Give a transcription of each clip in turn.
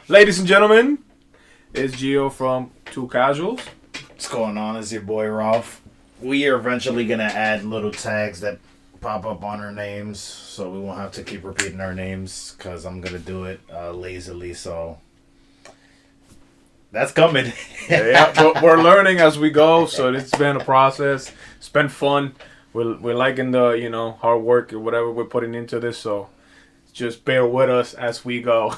Ladies and gentlemen, it's Gio from 2Casuals. What's going on? It's your boy Ralph. We are eventually going to add little tags that pop up on our names, so we won't have to keep repeating our names, because I'm going to do it lazily, so that's coming. Yeah, but we're learning as we go, so it's been a process. It's been fun. We're liking the hard work or whatever we're putting into this, so just bear with us as we go.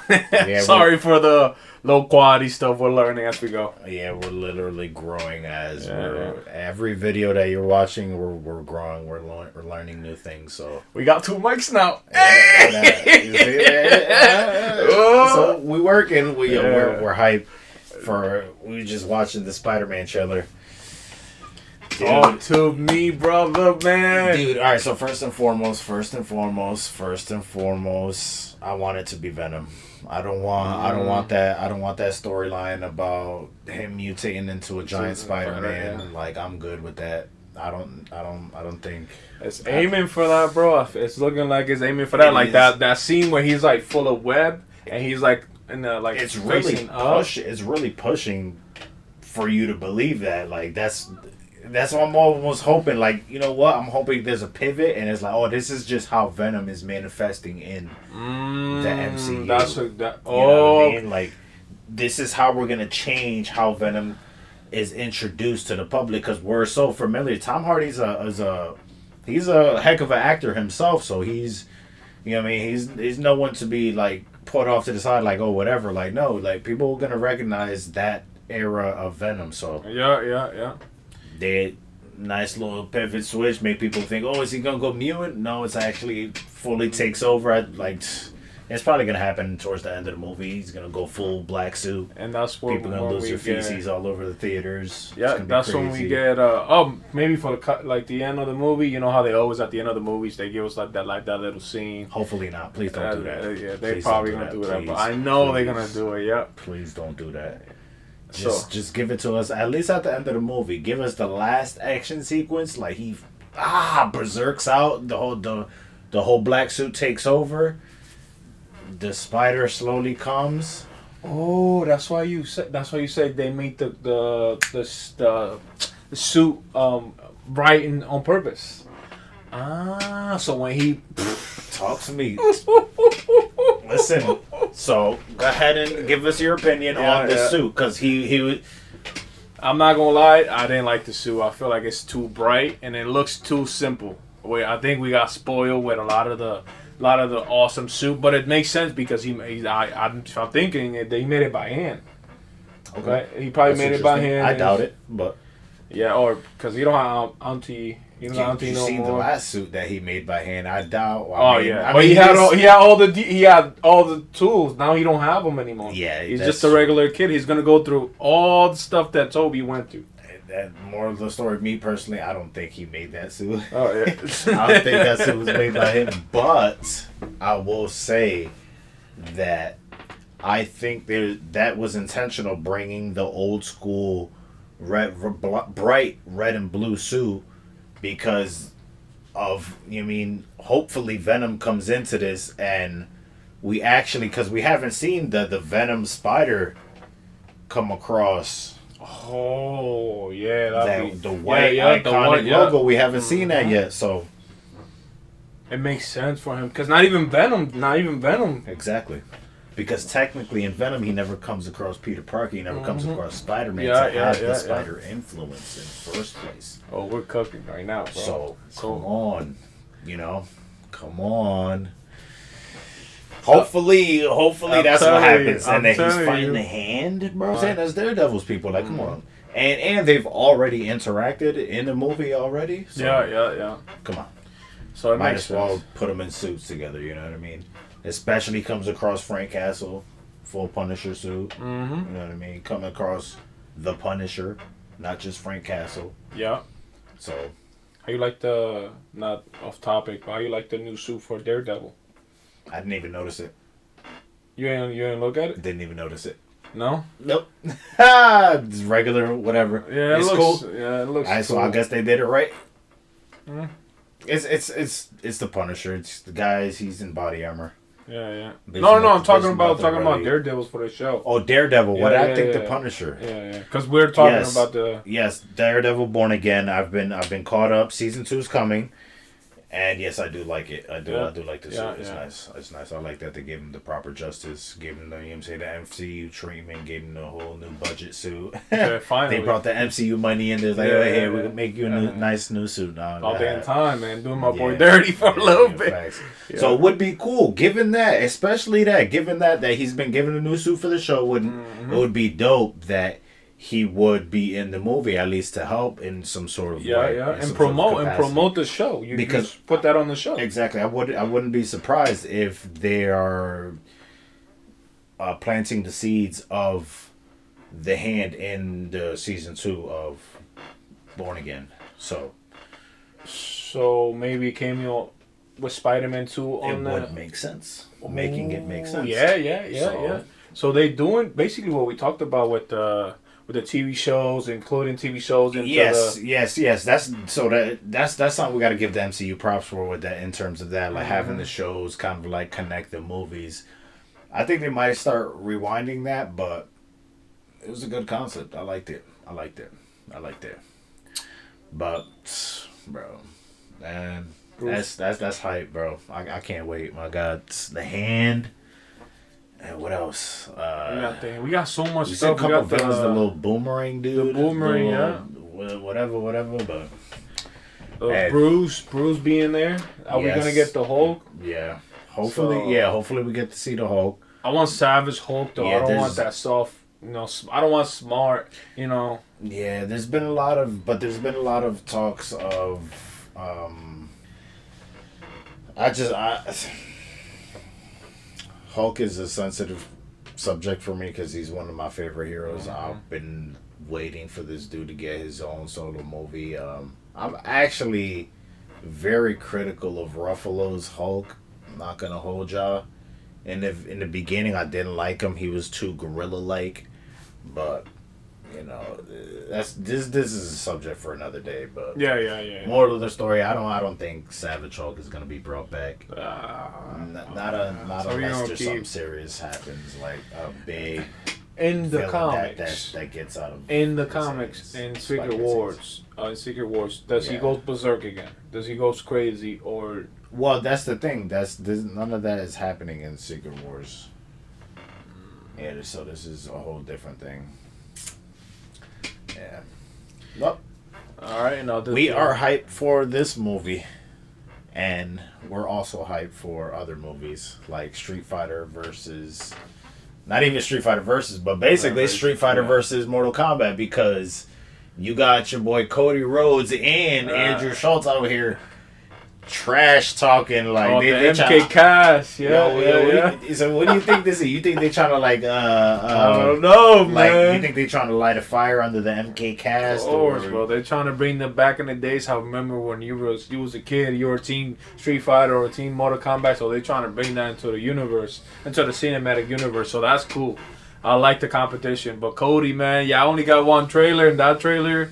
Sorry for the low quality stuff. We're learning as we go. Yeah, we're literally growing as every video that you're watching. We're growing. We're learning new things. So we got 2 mics now. So we working. We're hyped for. We just watching the Spider-Man trailer. Talk to me, brother, man. Dude, all right. So first and foremost, I want it to be Venom. I don't want that storyline about him mutating into a giant Spider-Man. Yeah. Like, I'm good with that. I don't think it's aiming for that, bro. It's looking like it's aiming for that. Like is. that scene where he's like full of web and he's like in the like. It's really It's really pushing for you to believe that. Like that's what I'm almost hoping. Like, you know what? I'm hoping there's a pivot, and it's like, oh, this is just how Venom is manifesting in the MCU. That's you know what I mean? Like, this is how we're gonna change how Venom is introduced to the public, because we're so familiar. Tom Hardy's he's a heck of an actor himself, so he's, you know what I mean? He's no one to be like put off to the side, like, oh, whatever. Like, no, like, people are gonna recognize that era of Venom. So yeah. They nice little pivot switch, make people think, oh, is he gonna go mutant? No, it's actually fully takes over. It's probably gonna happen towards the end of the movie. He's gonna go full black suit, and that's where people gonna lose their feces all over the theaters. Yeah, that's when we get maybe for the cut, like the end of the movie. You know how they always at the end of the movies they give us like that little scene. Hopefully not. Please don't do that. Yeah, they probably gonna do that, but I know they're gonna do it. Yep. Please don't do that. Just give it to us at least at the end of the movie. Give us the last action sequence, like he berserks out, the whole black suit takes over. The spider slowly comes. Oh, that's why you said they made the suit brighten on purpose. So when he talk to me. Listen, so go ahead and give us your opinion on the suit, because he was. I'm not gonna lie, I didn't like the suit. I feel like it's too bright and it looks too simple. I think we got spoiled with a lot of the awesome suit, but it makes sense because I'm thinking that he made it by hand. Okay, right? He probably made it by hand. I doubt it, but yeah, or because you don't have auntie. You seen the last suit that he made by hand? I doubt. But he had all the tools. Now he don't have them anymore. Yeah, he's just a regular kid. He's gonna go through all the stuff that Toby went through. That more of the story. Me personally, I don't think he made that suit. Oh yeah, I don't think that suit was made by him. But I will say that I think that was intentional, bringing the old school bright red and blue suit. Because of, hopefully Venom comes into this and we actually, because we haven't seen the Venom spider come across. Oh, yeah. The white iconic logo, we haven't seen that yet, so. It makes sense for him, because not even Venom. Exactly. Because technically in Venom, he never comes across Peter Parker. He never comes across Spider-Man to have the spider influence in the first place. Oh, we're cooking right now, bro. So come on. Come on. Hopefully that's what happens. And then he's fighting the Hand, bro. I'm saying that's Daredevil's people. Like, come on. And they've already interacted in the movie already. So Yeah. Come on. So might as well put them in suits together, you know what I mean? Especially comes across Frank Castle, full Punisher suit. Mm-hmm. You know what I mean? Coming across the Punisher, not just Frank Castle. Yeah. So. How you like not off topic, but how you like the new suit for Daredevil? I didn't even notice it. You ain't look at it? Didn't even notice it. No? Nope. It's regular, whatever. Yeah, it's looks cool. Yeah, it looks cool. So I guess they did it right. Mm. It's the Punisher. It's the guys. He's in body armor. Yeah. Bitch, No, I'm talking bitch, about nothing really. Daredevils for the show. Oh, Daredevil. What Yeah, I think yeah. the Punisher. Yeah. Because we're talking Yes. about the. Yes, Daredevil Born Again. I've been caught up. Season 2 is coming. And yes, I do like it. I do like this. It's nice. It's nice. I like that they gave him the proper justice, gave him the the MCU treatment, gave him the whole new budget suit. Yeah, finally. They brought the MCU money in. They're like, hey, we can make you a nice new suit now. All damn time, man. Doing my boy dirty for a little bit. Yeah. So it would be cool, given that, especially given that he's been given a new suit for the show. It would be dope that he would be in the movie, at least to help in some sort of way. And promote the show. Because put that on the show. Exactly. I wouldn't be surprised if they are planting the seeds of the Hand in the season 2 of Born Again. So maybe cameo with Spider-Man 2 on that. It would make sense. Making it make sense. Yeah. So they doing basically what we talked about with the TV shows, including TV shows. Yes. That's something we got to give the MCU props for with that, in terms of that, like having the shows kind of like connect the movies. I think they might start rewinding that, but it was a good concept. I liked it. But, bro, man, that's hype, bro. I can't wait. My God, the Hand. And what else? We got so much stuff. We got the little boomerang dude. The boomerang, Whatever. But Bruce being there. Are we gonna get the Hulk? Yeah. Hopefully we get to see the Hulk. I want Savage Hulk though. I don't want that soft. I don't want smart. Yeah, there's been a lot of talks of. Hulk is a sensitive subject for me because he's one of my favorite heroes. I've been waiting for this dude to get his own solo movie. I'm actually very critical of Ruffalo's Hulk. I'm not gonna hold y'all. In the beginning, I didn't like him. He was too gorilla-like, but this is a subject for another day. But yeah. Moral of the story: I don't think Savage Hulk is gonna be brought back. Not unless there's something serious happens, like a big in the comics that gets out of in Secret Wars. Secret Wars, does he go berserk again? Does he go crazy or? Well, that's the thing. None of that is happening in Secret Wars. Yeah, so this is a whole different thing. Yeah. Well, all right. We are hyped for this movie, and we're also hyped for other movies like Street Fighter versus, not even Street Fighter versus, but basically Street Fighter versus Mortal Kombat, because you got your boy Cody Rhodes and Andrew Schultz out here trash talking like they MK Cash, So what do you think this is? You think they trying to like I don't know, man. You think they trying to light a fire under the MK cast? Of course, bro. They're trying to bring them back in the days. How remember when you was a kid, you were Team Street Fighter or Team Mortal Kombat. So they're trying to bring that into the universe, into the cinematic universe. So that's cool. I like the competition, but Cody, man, I only got one trailer, and that trailer,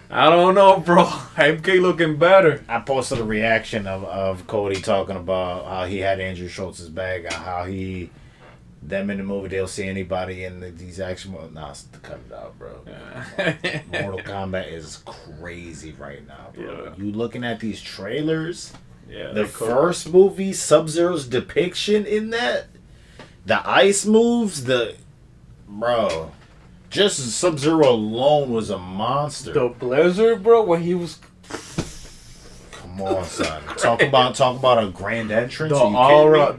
I don't know, bro. MK looking better. I posted a reaction of Cody talking about how he had Andrew Schultz's bag, and how them in the movie, they'll see anybody in these action movies. Nah, cut it out, bro. Yeah. Mortal Kombat is crazy right now, bro. Yeah. You looking at these trailers? Yeah. The first movie, Sub-Zero's depiction in that, the ice moves, bro. Just Sub-Zero alone was a monster. The Blizzard, bro, when he was... Come on, son. Talk about a grand entrance. The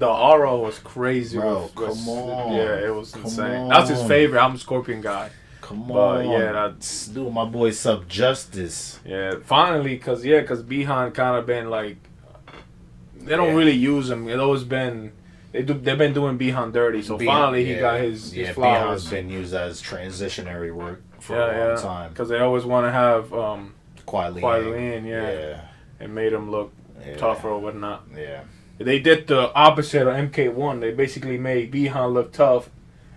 aura was crazy. Bro, come on. Yeah, it was insane. That's his favorite. I'm a Scorpion guy. Come on. Yeah, that's... Dude, my boy Sub-Justice. Yeah, finally, because Bihan kind of been like... They don't really use him. It's always been... They've been doing Bihan dirty, so finally he got his flowers. Bihan's been used as transitionary work for a long time. Because they always want to have Kuai Liang, and made him look tougher or whatnot. Yeah. They did the opposite of MK1. They basically made Bihan look tough,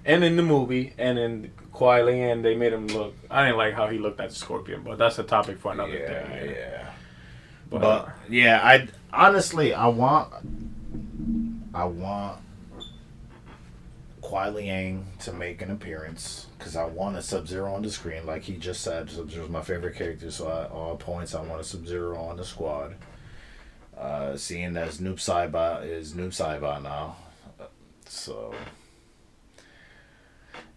and in the movie, and in Kuai Liang, they made him look... I didn't like how he looked as Scorpion, but that's a topic for another day. Yeah. But I honestly, I want Kuai Liang to make an appearance because I want a Sub-Zero on the screen. Like he just said, Sub-Zero's my favorite character, so at all points I want a Sub-Zero on the squad. Seeing as Noob Saibot is Noob Saibot now. So,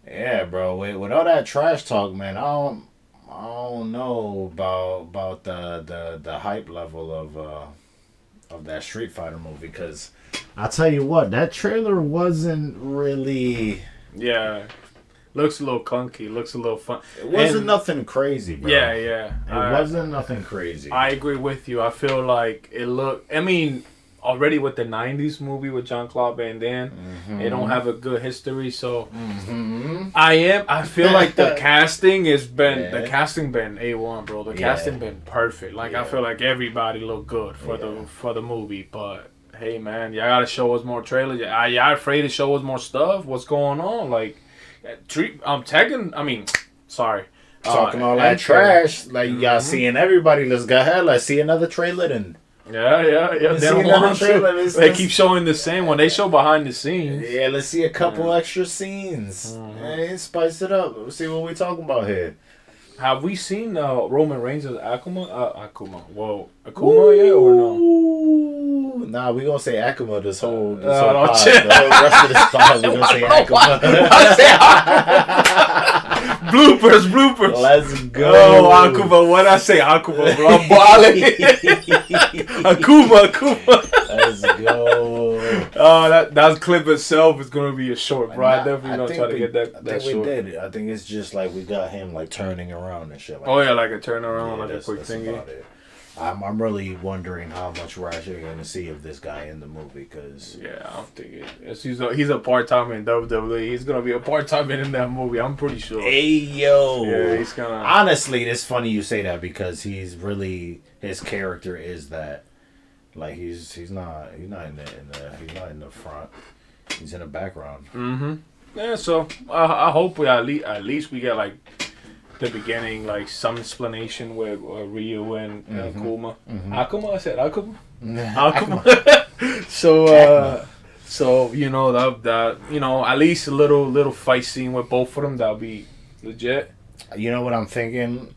yeah, bro. With all that trash talk, man, I don't know about the hype level of that Street Fighter movie because I'll tell you what, that trailer wasn't really. Yeah. Looks a little clunky. Looks a little fun. It wasn't nothing crazy, bro. Yeah, yeah. It wasn't nothing crazy. I agree with you. I feel like it looked. I mean, already with the '90s movie with Jean-Claude Van Damme, they don't have a good history. So I feel like the casting has been the casting been A1, bro. The casting been perfect. Like I feel like everybody looked good for the movie. But hey, man, y'all gotta show us more trailers. Y'all afraid to show us more stuff? What's going on? Like. Tekken. I mean, sorry. Talking all that trash, like y'all seeing everybody. Let's go ahead. Let's see another trailer then. Yeah. They don't want to. They keep showing the same one. They show behind the scenes. Yeah, let's see a couple extra scenes. Hey, spice it up. Let's see what we talking about here. Have we seen Roman Reigns as Akuma? Akuma yet or no? Nah, we gonna say Akuma this whole pod. The whole rest of this pod, we gonna say Akuma. Bloopers. Let's go. Oh, Akuma. What I say, Akuma, bro? I'm balling. Akuma. Let's go. Oh, that clip itself is gonna be a short, bro. I definitely gonna try to get that short. We did. I think it's just like we got him like turning around and shit. Like like a turnaround, like a quick thingy. I'm really wondering how much we're actually going to see of this guy in the movie because I don't think he's a part time in WWE. He's gonna be a part time in that movie. I'm pretty sure. Hey yo, yeah, he's gonna. Honestly, it's funny you say that because he's really his character is that like he's not in the front. He's in the background. Yeah, so I hope we at least we get like. The beginning, like some explanation with Ryu and Akuma. Akuma, I said Akuma. Akuma. So you know that you know at least a little fight scene with both of them that'll be legit. You know what I'm thinking?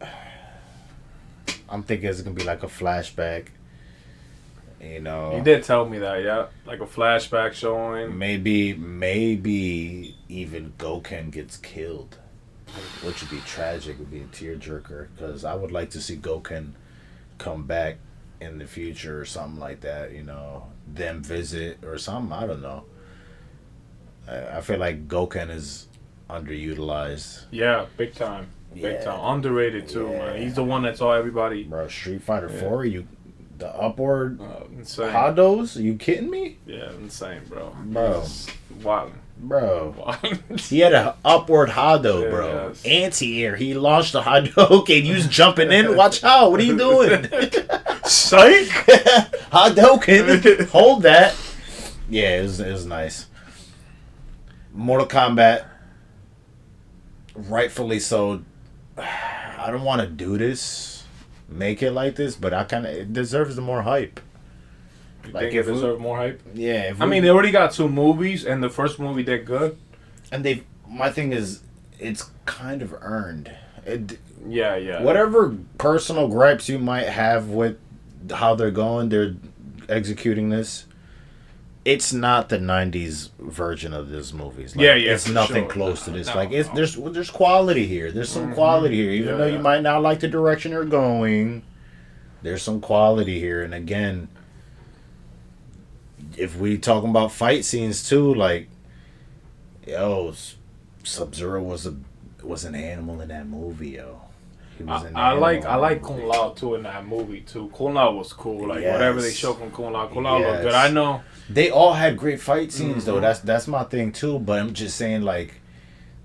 I'm thinking it's gonna be like a flashback. You know, you did tell me that, yeah, like a flashback showing. Maybe even Goken gets killed. Which would be tragic, would be a tearjerker, because I would like to see Goken come back in the future or something like that, you know, them visit or something, I don't know. I feel like Goken is underutilized. Yeah, big time. Big time. Underrated too, man. He's the one that saw everybody. Bro, Street Fighter 4, the upward insane. Hados? Are you kidding me? Yeah, insane, bro. Wow. Bro, Wow. He had an upward Hado, bro. Yes. Anti-air. He launched a Hadouken. You was jumping in. Watch out. What are you doing? Psych. Hadouken. Hold that. Yeah, it was nice. Mortal Kombat. Rightfully so. I don't want to do this. Make it like this, but it deserves the more hype. You like think it deserve more hype? Yeah. I mean, they already got 2 movies, and the first movie did good. And my thing is, it's kind of earned. Yeah. Whatever personal gripes you might have with how they're executing this, it's not the '90s version of this movies. Like, it's nothing close to this. There's quality here. There's some quality here, even though you might not like the direction they're going. There's some quality here, and again. If we talking about fight scenes too, like, yo, Sub-Zero was an animal in that movie, yo. He was an animal. I like Kung Lao too in that movie too. Kung Lao was cool. Like whatever they show from Kung Lao looked good. I know they all had great fight scenes though. That's my thing too. But I'm just saying like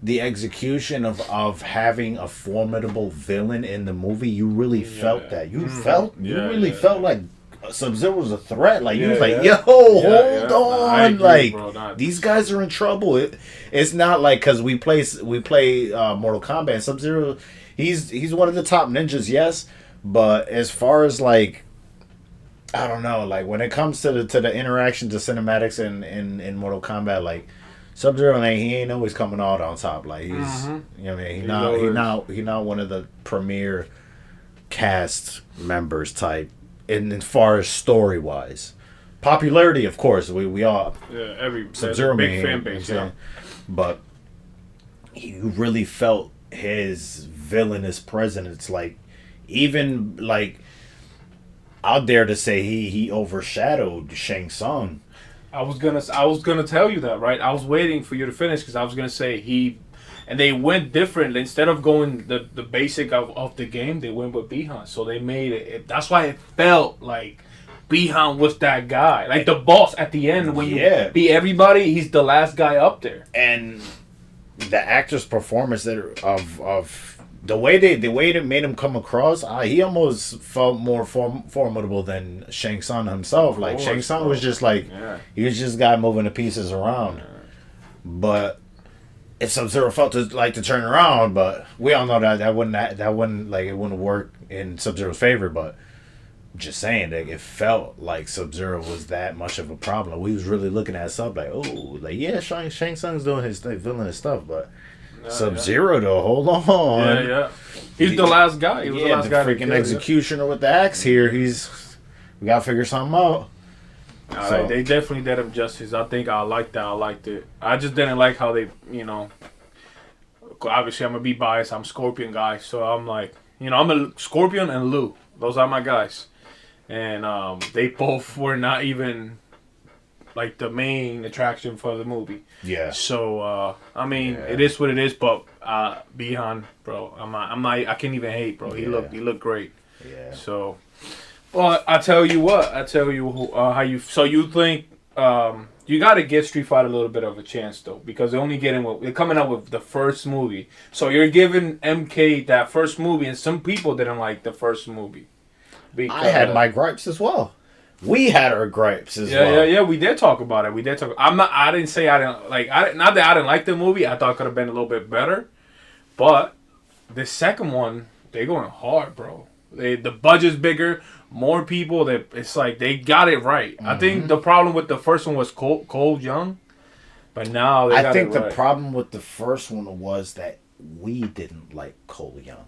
the execution of having a formidable villain in the movie. You really felt that. You really felt like. Sub-Zero was a threat. Like, you was like, yo, hold on. Like, bro, these guys are in trouble. It's not like because we play Mortal Kombat. And Sub-Zero, he's one of the top ninjas, yes. But as far as, like, I don't know. Like when it comes to the interactions, the cinematics in Mortal Kombat, like Sub-Zero, like, he ain't always coming out on top. Like he's, you know what I mean. He not one of the premier cast members type in as far as story wise. Popularity, of course, we all every Sub-Zero big fan base, but you really felt his villainous presence. Like even like I'll dare to say he overshadowed Shang Tsung. I was gonna tell you that, right? I was waiting for you to finish because I was gonna say and they went different. Instead of going the basic of the game, they went with Bihan. So they made it. That's why it felt like Bihan was that guy, like the boss at the end. When you beat everybody, he's the last guy up there. And the actor's performance of the way they made him come across, he almost felt more formidable than Shang Tsung himself. Like Shang Tsung was just like he was just a guy moving the pieces around. But if Sub-Zero felt to turn around, but we all know that wouldn't like it wouldn't work in Sub-Zero's favor. But just saying that it felt like Sub-Zero was that much of a problem. We was really looking at Sub like, oh, like Shang Tsung's doing his villainous stuff, but Sub-Zero though, hold on. Yeah. He's the last guy. He was the last guy. Freaking executioner with the axe here. We gotta figure something out. So, they definitely did him justice. I think I liked that. I liked it. I just didn't like how they, obviously I'm gonna be biased. I'm Scorpion guy, so I'm like, I'm a Scorpion and Liu. Those are my guys, and they both were not even like the main attraction for the movie. Yeah. So it is what it is. But Bihan, bro, I'm not. I can't even hate, bro. He looked great. Yeah. So, well, I tell you what. How you. So you think you got to give Street Fighter a little bit of a chance though, because they're coming out with the first movie. So you're giving MK that first movie, and some people didn't like the first movie. I had my gripes as well. We had our gripes as well. Yeah. We did talk about it. I didn't say I didn't like. Not that I didn't like the movie. I thought it could have been a little bit better. But the second one, they going hard, bro. The budget's bigger, more people. It's like they got it right. I think the problem with the first one was Cole Young, but now they got it right. I think the problem with the first one was that we didn't like Cole Young.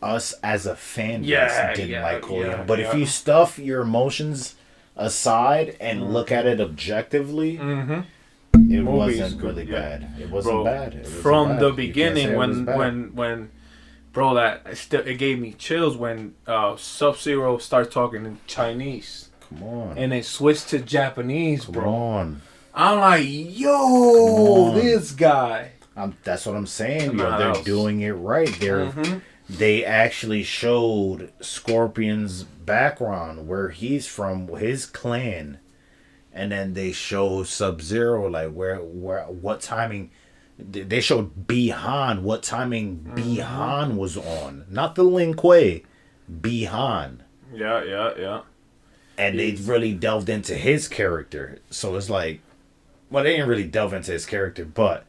Us as a fan base didn't like Cole Young. But if you stuff your emotions aside and look at it objectively, it wasn't really bad. It wasn't bad. From the beginning, when bro, it gave me chills when Sub-Zero starts talking in Chinese. Come on. And it switched to Japanese, bro. Come on. I'm like, yo, this guy. That's what I'm saying. They're doing it right. They actually showed Scorpion's background, where he's from, his clan, and then they show Sub-Zero, like what timing. They showed Bihan, what timing Bihan was on, not the Lin Kuei, Bihan. Yeah. And they really delved into his character, so it's like, well, they didn't really delve into his character, but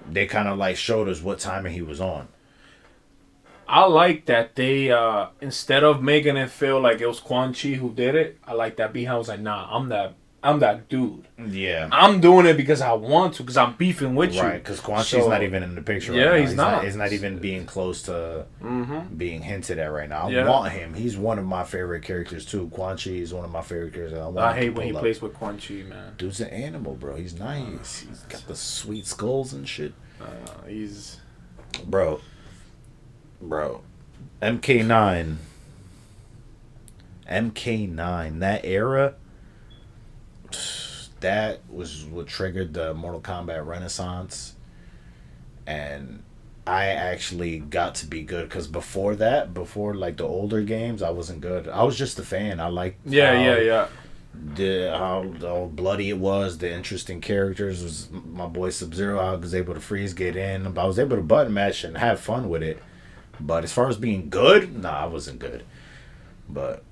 they kind of like showed us what timing he was on. I like that they, instead of making it feel like it was Quan Chi who did it, I like that Bihan was like, nah, I'm that dude. Yeah. I'm doing it because I want to, because I'm beefing with you. Right, because Quan Chi's not even in the picture right now. He's not. He's not even being close to being hinted at right now. I want him. He's one of my favorite characters, too. Quan Chi is one of my favorite characters. I hate when he plays with Quan Chi, man. Dude's an animal, bro. He's nice. He's got the sweet skulls and shit. He's... Bro. MK9, that era, that was what triggered the Mortal Kombat Renaissance. And I actually got to be good, because before like the older games, I wasn't good. I was just a fan. I liked how bloody it was, the interesting characters. Was my boy Sub-Zero. I was able to freeze, get in. I was able to button match and have fun with it. But as far as being good, I wasn't good. But,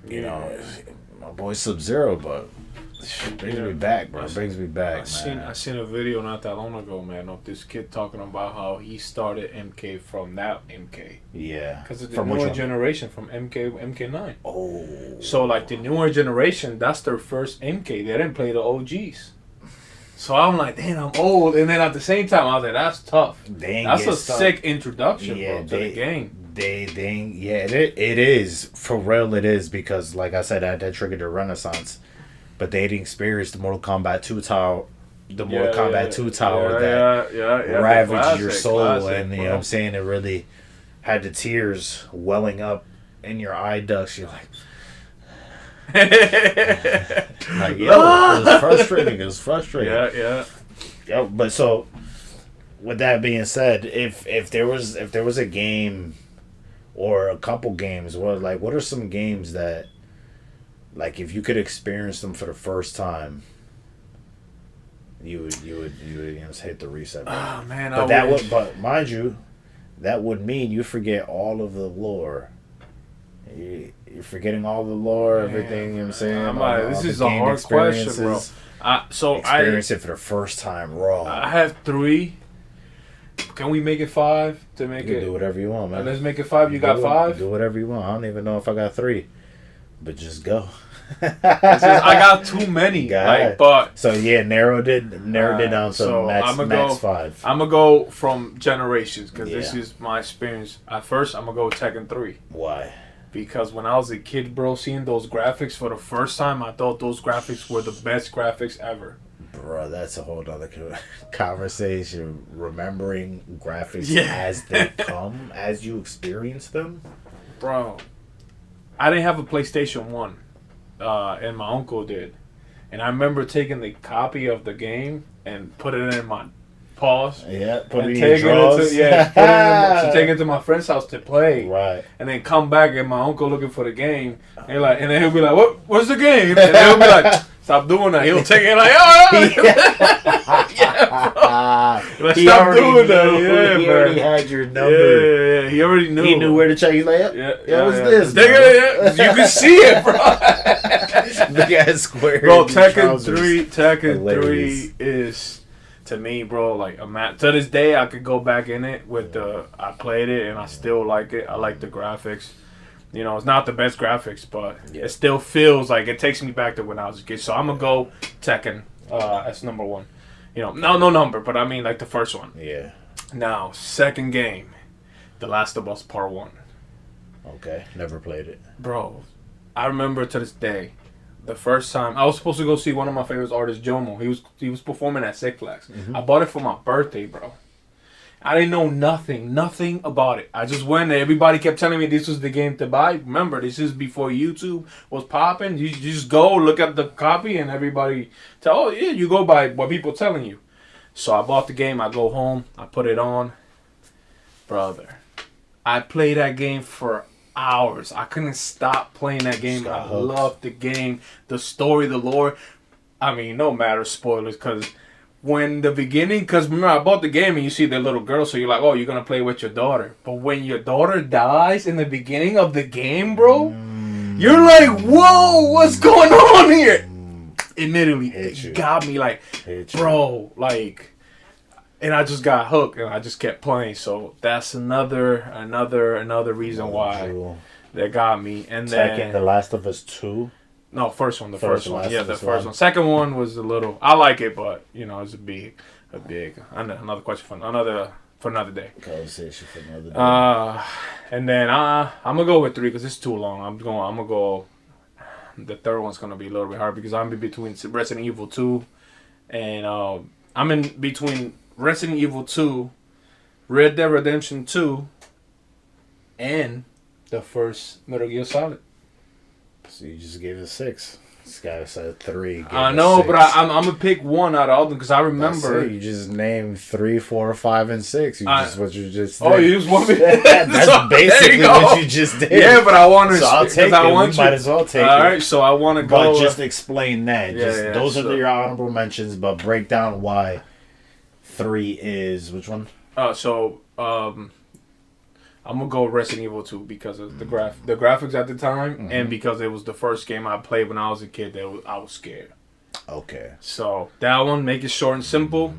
my boy Sub-Zero, but brings me back, bro. Brings me back, I seen a video not that long ago, man, of this kid talking about how he started MK from that MK. Yeah. Because it's the newer generation from MK9. Oh. So, like, the newer generation, that's their first MK. They didn't play the OGs. So I'm like, damn, I'm old. And then at the same time, I was like, that's tough. That's a sick introduction, bro, to the game. It is. For real, it is. Because, like I said, that triggered the renaissance. But they didn't experience the Mortal Kombat 2 tower. The Mortal Kombat 2 tower that ravaged your soul. And, you know what I'm saying? It really had the tears welling up in your eye ducts. You're like... like, yo, it was frustrating. It was frustrating. Yeah. But so, with that being said, if there was a game or a couple games, what are some games that, like, if you could experience them for the first time, you would hit the reset button. Oh man, but mind you, that would mean you forget all of the lore. You're forgetting all the lore, everything, you know what I'm saying? This is a hard question, bro. Experience it for the first time raw. I have 3. Can we make it 5 to make it? Do whatever you want, man. Let's make it 5. You got 5? Do whatever you want. I don't even know if I got 3. But just go. I got too many. So yeah, narrowed it down to max 5. I'm gonna go from generations because this is my experience. At first, I'm gonna go Tekken 3. Why? Because when I was a kid, bro, seeing those graphics for the first time, I thought those graphics were the best graphics ever. Bro, that's a whole other conversation. Remembering graphics as they come, as you experience them. Bro, I didn't have a PlayStation 1, and my uncle did. And I remember taking the copy of the game and put it in my paws. Yeah, put it in your drawers. Take it to my friend's house to play. Right. And then come back and my uncle looking for the game. And then he'll be like, "What's the game?" And he'll be like, "Stop doing that." He'll take it like, stop doing that. He already had your number. Yeah. He already knew. He knew where to check. He's like, what's this? You can see it, bro. Big ass square. Bro, Tekken 3 is... To me, bro, like to this day, I could go back in it with I played it and I still like it. I like the graphics. You know, it's not the best graphics, but it still feels like it takes me back to when I was a kid. So I'm gonna go Tekken as number 1. You know, no number, but I mean like the first one. Yeah. Now, second game, The Last of Us Part 1. Okay, never played it, bro. I remember to this day. The first time I was supposed to go see one of my favorite artists, Jomo. He was performing at Six Flags. Mm-hmm. I bought it for my birthday, bro. I didn't know nothing about it. I just went there. Everybody kept telling me this was the game to buy. Remember, this is before YouTube was popping. You just go look at the copy and everybody you go by what people telling you. So I bought the game. I go home. I put it on. Brother, I played that game for hours. I couldn't stop playing that game. I loved the game, the story, the lore. I mean, no matter spoilers, because because remember, I bought the game and you see the little girl, so you're like, oh, you're gonna play with your daughter. But when your daughter dies in the beginning of the game, bro, you're like, whoa, what's going on here? It literally got me, like, bro, like. And I just got hooked, and I just kept playing. So that's another reason why that got me. And then Tekken, The Last of Us 2. No, first one. The first one. Yeah, the first one. Second one was a little. I like it, but it's a big. Another question for another day. Conversation for another day. And then I'm gonna go with 3 because it's too long. I'm gonna go. The third one's gonna be a little bit hard because I'm in between Resident Evil 2, and I'm in between Resident Evil 2, Red Dead Redemption 2, and the first Metal Gear Solid. So you just gave it a 6. This guy said 3. I know, but I'm gonna pick one out of all of them because I remember. You just named 3, 4, 5, and 6. What you just did. Oh, you just want me? That's basically what you just did. Yeah, but I want to. So I'll take it. We might as well take it. All right, so I want to go. But just explain that. Those are your honorable mentions, but break down why 3 is which one? I'm gonna go Resident Evil 2 because of the graphics at the time, and because it was the first game I played when I was a kid. I was scared. Okay. So that one, make it short and simple.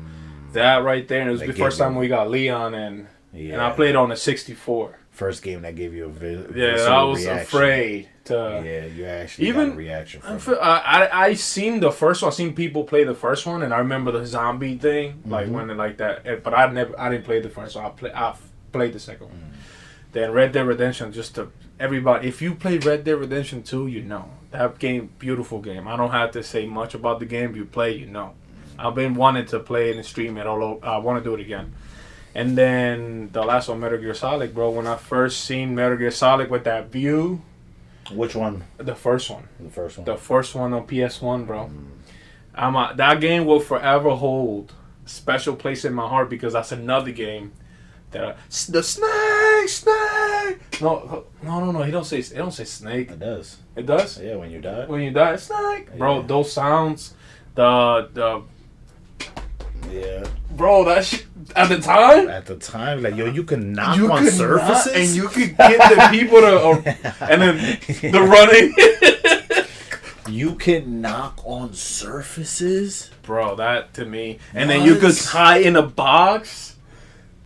That right there, and it was That the gave first time we got Leon, and I played on a 64. First game that gave you a I was reaction. afraid to. Yeah, you actually Even got a reaction from it. I seen the first one. I seen people play the first one, and I remember the zombie thing, like when it like that. But I didn't play the first one. I played the second one. Then Red Dead Redemption, just to everybody. If you play Red Dead Redemption 2, you know that game, beautiful game. I don't have to say much about the game. You play, you know. I've been wanting to play it and stream it all over. I want to do it again. And then the last one, Metal Gear Solid, bro. When I first seen Metal Gear Solid with that view. Which one? The first one. The first one. The first one on PS1, bro. That game will forever hold a special place in my heart because that's another game that the snake. No. He don't say. It don't say snake. It does. It does. Yeah, when you die. When you die, snake, bro. Yeah. Those sounds, the. Yeah. Bro, that shit at the time. At the time, like yo, you can knock on surfaces, and you could get the people to, and then the running. You can knock on surfaces, bro. That to me, and then you could hide in a box.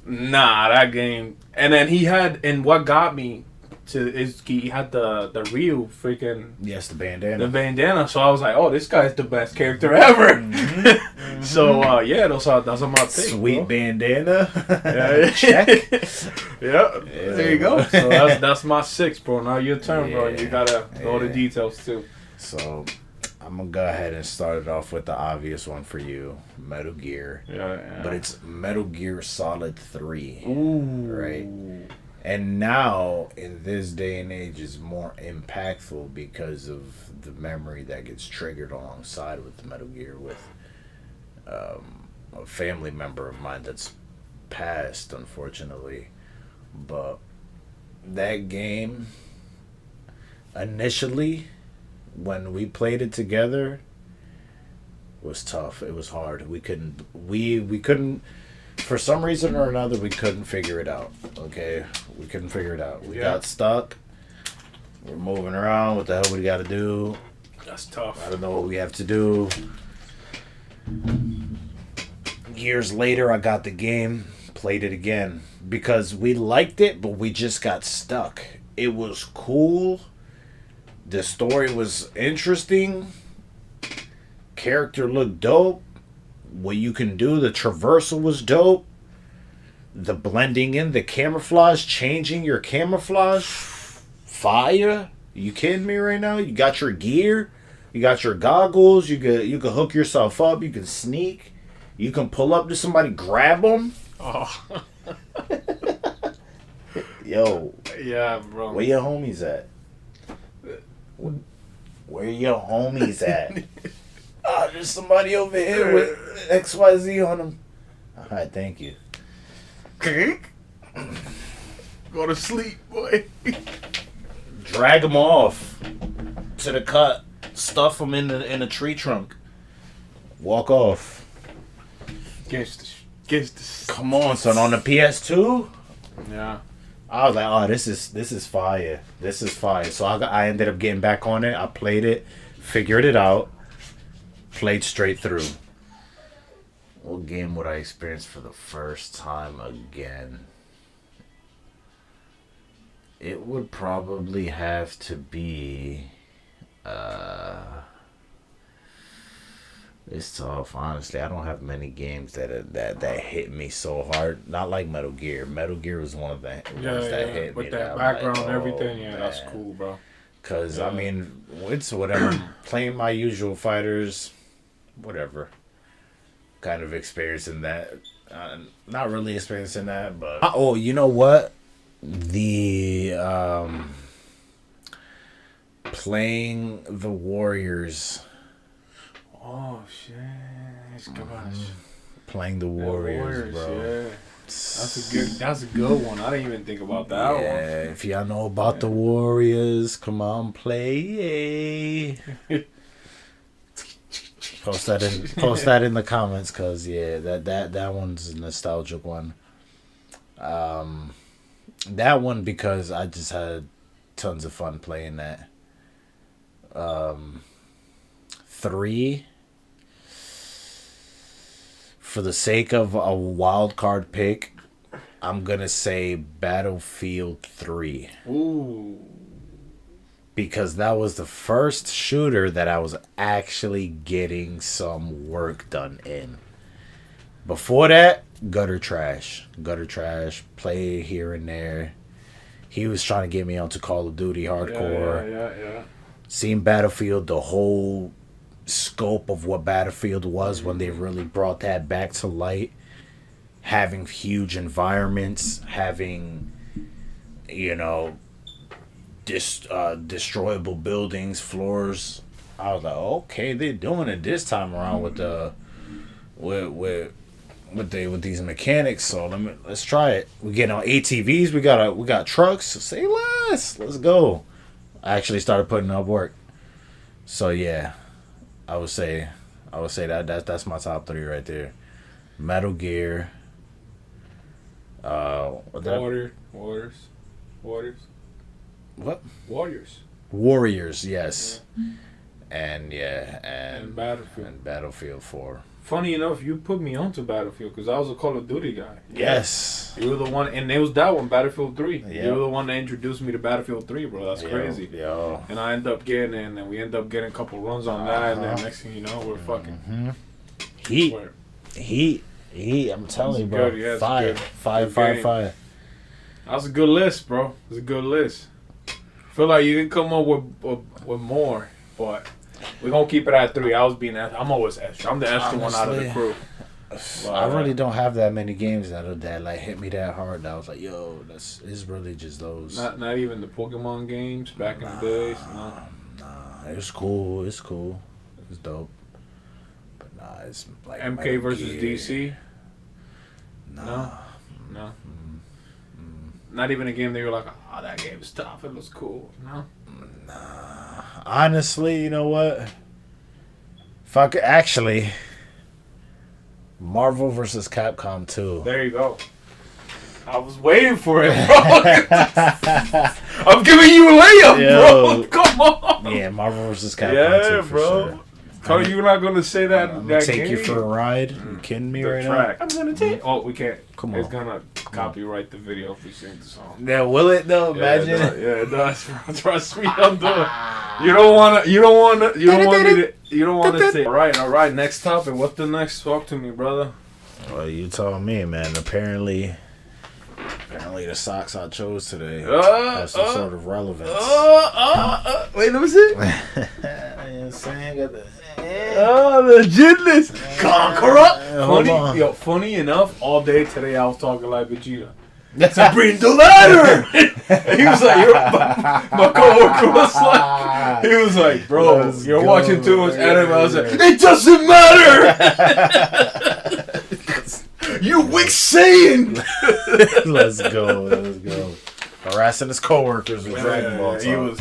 Nah, that game. And then he had, and what got me to is he had the real freaking the bandana. The bandana. So I was like, oh, this guy's the best character ever. So yeah, those are my picks. Sweet bro. Bandana. Yeah. Check. Yeah. There you go. So that's my 6, bro. Now your turn, bro. You gotta know the details too. So I'm gonna go ahead and start it off with the obvious one for you, Metal Gear. Yeah. But it's Metal Gear Solid 3. Ooh. Right. And now, in this day and age, is more impactful because of the memory that gets triggered alongside with the Metal Gear with a family member of mine that's passed, unfortunately. But that game, initially, when we played it together, was tough. It was hard. We couldn't. For some reason or another, we couldn't figure it out. Okay? We couldn't figure it out. We got stuck. We're moving around. What the hell we got to do? That's tough. I don't know what we have to do. Years later, I got the game, played it again. Because we liked it, but we just got stuck. It was cool. The story was interesting. Character looked dope. What you can do, the traversal was dope. The blending in, the camouflage, changing your camouflage, fire. You kidding me right now? You got your gear, you got your goggles. You could hook yourself up. You can sneak. You can pull up to somebody, grab them. Oh. Yo. Yeah, bro. Where your homies at? Where your homies at? Oh, there's somebody over here with XYZ on them. Alright, thank you. Go to sleep, boy. Drag them off to the cut. Stuff them in the tree trunk. Walk off. Come on, son. On the PS2? Yeah. I was like, oh, this is fire. This is fire. So I ended up getting back on it. I played it, figured it out. Played straight through. What game would I experience for the first time again? It would probably have to be... it's tough, honestly. I don't have many games that hit me so hard. Not like Metal Gear. Metal Gear was one of the ones that hit me. With that background and everything, man. That's cool, bro. Because, I mean, it's whatever. Playing my usual fighters... whatever, kind of experiencing that. Not really experiencing that, but oh, you know what? The playing the Warriors. Oh shit! Gosh. Playing the Warriors, bro. Yeah. That's a good one. I didn't even think about that one. Yeah, if y'all know about the Warriors, come on, play. Post that in the comments, cause that one's a nostalgic one. That one because I just had tons of fun playing that. 3, for the sake of a wild card pick, I'm gonna say Battlefield 3. Ooh. Because that was the first shooter that I was actually getting some work done in. Before that, gutter trash. Gutter trash, play here and there. He was trying to get me onto Call of Duty hardcore. Yeah. Seeing Battlefield, the whole scope of what Battlefield was when they really brought that back to light. Having huge environments, having, destroyable buildings, floors. I was like, okay, they're doing it this time around with these mechanics. So let's try it. We get on ATVs. We got trucks. Say less. Let's go. I actually started putting up work. So yeah, I would say that's my top 3 right there. Metal Gear. Warriors. What? Warriors, yes. Yeah. And Battlefield. And Battlefield 4. Funny enough, you put me onto Battlefield because I was a Call of Duty guy. Yes. You were the one, and it was that one, Battlefield 3. Yep. You were the one that introduced me to Battlefield 3, bro. That's crazy. Yo. And I ended up getting in, and we ended up getting a couple runs on that, and then next thing you know, we're fucking... Heat. I'm telling you, bro. Good, yeah, Fire. That was a good list, bro. It was a good list. Feel like you can come up with more, but we're gonna keep it at 3. I'm always extra. I'm the extra one out of the crew. But, I really don't have that many games that like hit me that hard. That I was like, yo, it's really just those. Not even the Pokemon games back in the days. No. Nah, it's cool. It's dope. But nah, it's like MK versus Gear. DC. Nah. No. Not even a game that you're like, oh, that game's tough. It looks cool. No. Nah. Honestly, you know what? Fuck. Actually, Marvel vs. Capcom 2. There you go. I was waiting for it, bro. I'm giving you a layup, bro. Come on. Yeah, Marvel vs. Capcom 2 for bro. sure. Are you not gonna say that? I'm that gonna take you game? for a ride. You kidding me The right track. now? I'm gonna take. Oh, we can't. Come on. It's gonna copyright the video if we sing the song. Yeah, will it though? Imagine. Yeah, it does. Trust me, I'm doing. You don't want me to say. All right. Next topic. What's the next? Talk to me, brother. Well, you told me, man. Apparently the socks I chose today have some sort of relevance. Wait, let me see. You know what I'm saying? Got the legitness. Conqueror. Funny enough, all day today I was talking like Vegeta. To bring the ladder. He was like, my coworker was like, he was like, bro, you're watching too much anime. I was like, it doesn't matter. You weak Saiyan. Let's go. Harassing his coworkers with Dragon Ball talk. It was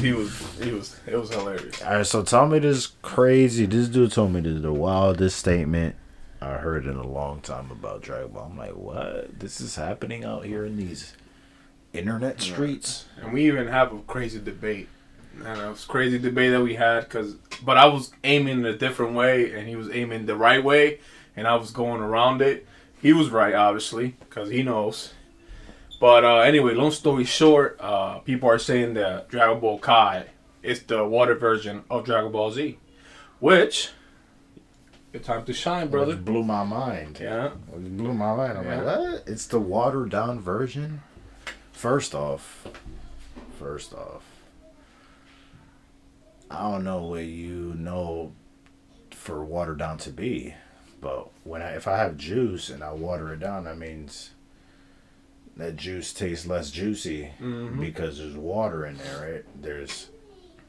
hilarious. All right, so tell me this crazy. This dude told me this is the wildest statement I heard in a long time about Dragon Ball. I'm like, what? This is happening out here in these internet streets? And we even have a crazy debate. And it was a crazy debate that we had, but I was aiming a different way, and he was aiming the right way, and I was going around it. He was right, obviously, because he knows. But anyway, long story short, people are saying that Dragon Ball Kai is the water version of Dragon Ball Z, which, your time to shine, brother. Which blew my mind. Yeah. It blew my mind. I'm like, what? It's the watered down version? First off, I don't know what you know for watered down to be, but if I have juice and I water it down, that means that juice tastes less juicy because there's water in there, right?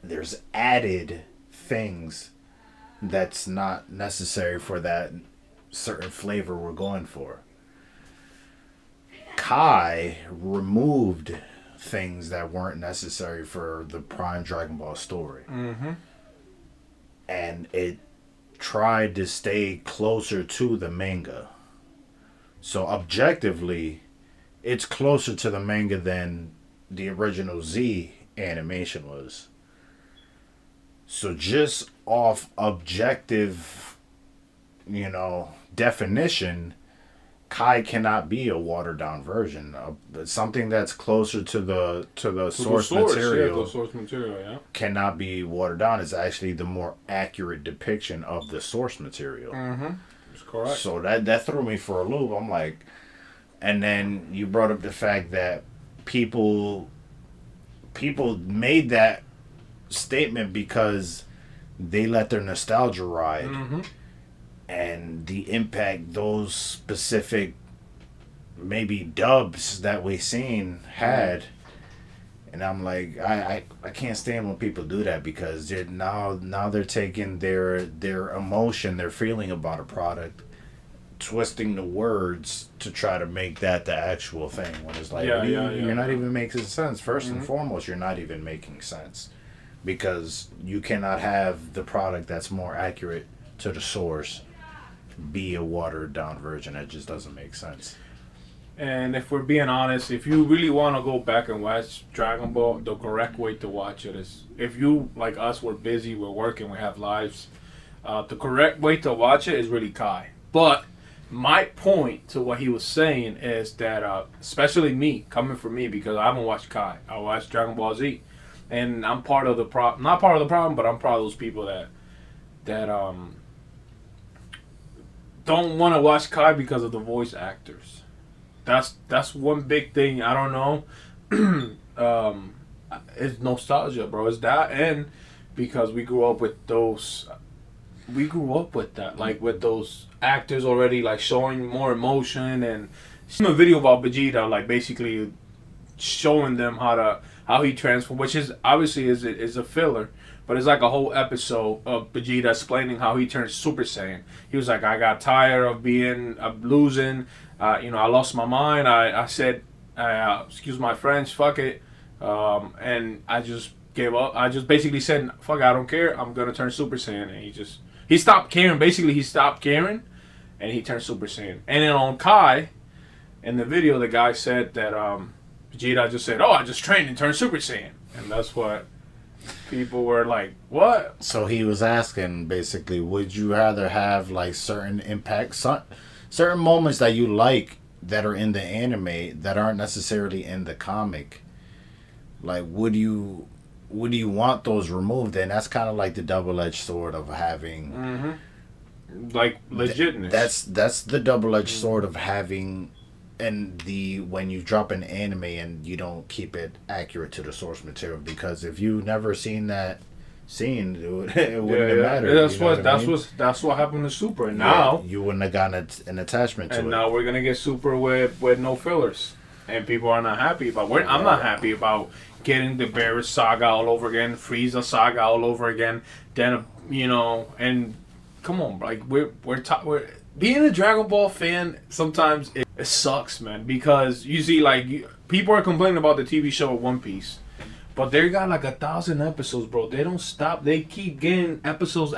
There's added things that's not necessary for that certain flavor we're going for. Kai removed things that weren't necessary for the prime Dragon Ball story. And it tried to stay closer to the manga. So objectively, it's closer to the manga than the original Z animation was. So just off objective, definition, Kai cannot be a watered down version. Something that's closer to the source material. Yeah, the source material, yeah. Cannot be watered down. It's actually the more accurate depiction of the source material. Mm-hmm. That's correct. So that threw me for a loop. I'm like, and then you brought up the fact that people made that statement because they let their nostalgia ride. Mm-hmm. And the impact those specific maybe dubs that we seen had. And I'm like, I can't stand when people do that, because they're now they're taking their emotion, their feeling about a product, twisting the words to try to make that the actual thing, when it's like, you're not even making sense. First and foremost, you're not even making sense, because you cannot have the product that's more accurate to the source be a watered down version. It just doesn't make sense. And if we're being honest, if you really want to go back and watch Dragon Ball, the correct way to watch it is, if you, like us, we're busy, we're working, we have lives, the correct way to watch it is really Kai. But my point to what he was saying is that, especially me, coming from me, because I haven't watched Kai, I watched Dragon Ball Z, and I'm part of the problem, not part of the problem, but I'm part of those people that don't want to watch Kai because of the voice actors. That's one big thing. I don't know. It's nostalgia, bro. It's that, and because we grew up with those. We grew up with that, like with those actors already, like showing more emotion, and seen a video about Vegeta, like basically showing them how he transformed, which is obviously is a filler. But it's like a whole episode of Vegeta explaining how he turned Super Saiyan. He was like, I got tired of losing. I lost my mind. I said, excuse my French, fuck it. And I just gave up. I just basically said, fuck it, I don't care. I'm going to turn Super Saiyan. And he stopped caring. Basically, he stopped caring, and he turned Super Saiyan. And then on Kai, in the video, the guy said that Vegeta just said, I just trained and turned Super Saiyan. And that's what... people were like, what? So he was asking, basically, would you rather have like certain impacts, certain moments that you like that are in the anime that aren't necessarily in the comic? Like, would you want those removed? And that's kind of like the double-edged sword of having, like, legitness. That's the double-edged sword of having. And when you drop an anime and you don't keep it accurate to the source material, because if you never seen that scene, it wouldn't have mattered. That's what happened to Super. And now you wouldn't have gotten an attachment to it. And now we're gonna get Super with no fillers, and people are not happy about. I'm not happy about getting the Barret saga all over again, Frieza saga all over again. Then and come on, like we're being a Dragon Ball fan. Sometimes it sucks, man, because you see, like, people are complaining about the TV show of One Piece, but they got like 1,000 episodes, bro. They don't stop. They keep getting episodes.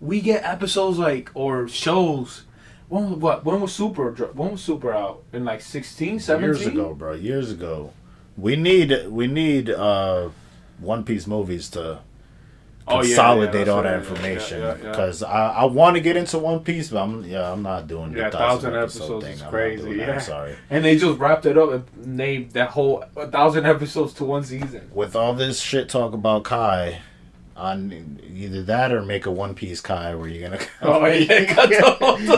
We get episodes or shows. When was Super out? In like 16, 17? Years ago, bro. Years ago. We need One Piece movies to consolidate all that information, because I want to get into One Piece, but I'm not doing the 1,000 episodes thing. Is crazy. I'm sorry. And they just wrapped it up and named that whole 1,000 episodes to one season. With all this shit talk about Kai, on either that or make a One Piece Kai where you're gonna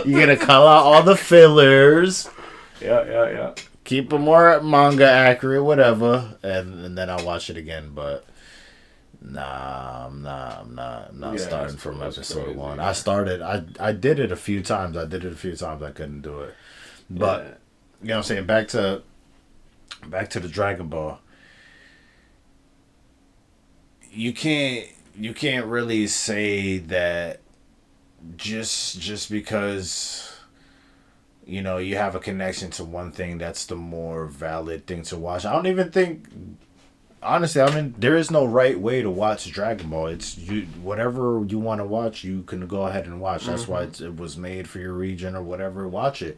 you're gonna call out all the fillers. Yeah. Keep it more manga accurate, whatever, and then I'll watch it again, but. Nah, I'm not starting from episode crazy, 1. I did it a few times. I couldn't do it. But you know what I'm saying, back to the Dragon Ball. You can't really say that just because you have a connection to one thing, that's the more valid thing to watch. I don't even think, honestly, there is no right way to watch Dragon Ball. It's whatever you want to watch, you can go ahead and watch. That's why it was made for your region or whatever. Watch it.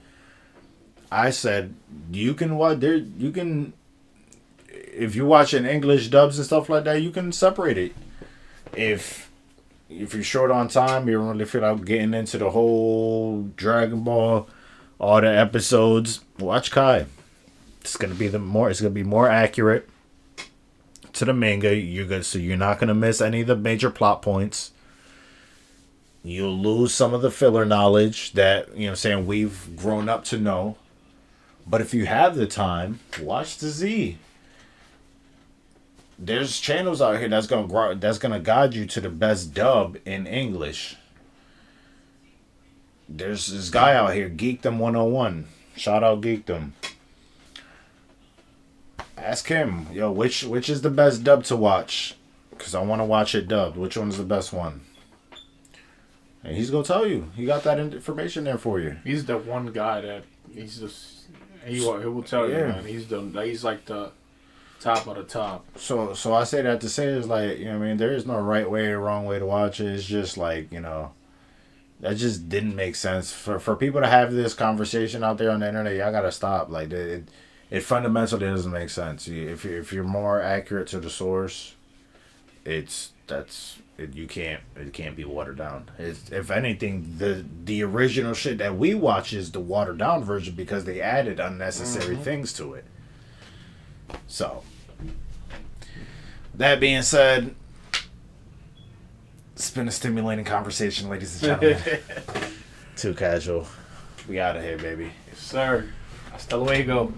I said you can watch there. You can, if you watch in English dubs and stuff like that, you can separate it. If you're short on time, you don't really feel like getting into the whole Dragon Ball all the episodes, watch Kai. It's gonna be more accurate to the manga. You're not gonna miss any of the major plot points. You'll lose some of the filler knowledge that, we've grown up to know. But if you have the time, watch the Z. There's channels out here that's gonna guide you to the best dub in English. There's this guy out here, Geekdom 101. Shout out Geekdom. Ask him, which is the best dub to watch? Because I want to watch it dubbed. Which one's the best one? And he's gonna tell you. He got that information there for you. He's the one guy that he will tell you, man. He's like the top of the top. So I say that to say is like, there is no right way or wrong way to watch it. It's just like, that just didn't make sense for people to have this conversation out there on the internet. Y'all gotta stop. Like it fundamentally doesn't make sense. If you're more accurate to the source, it can't be watered down. If anything, the original shit that we watch is the watered down version because they added unnecessary things to it. So, that being said, it's been a stimulating conversation, ladies and gentlemen. 2Casual. We out of here, baby. Yes, sir. Hasta luego.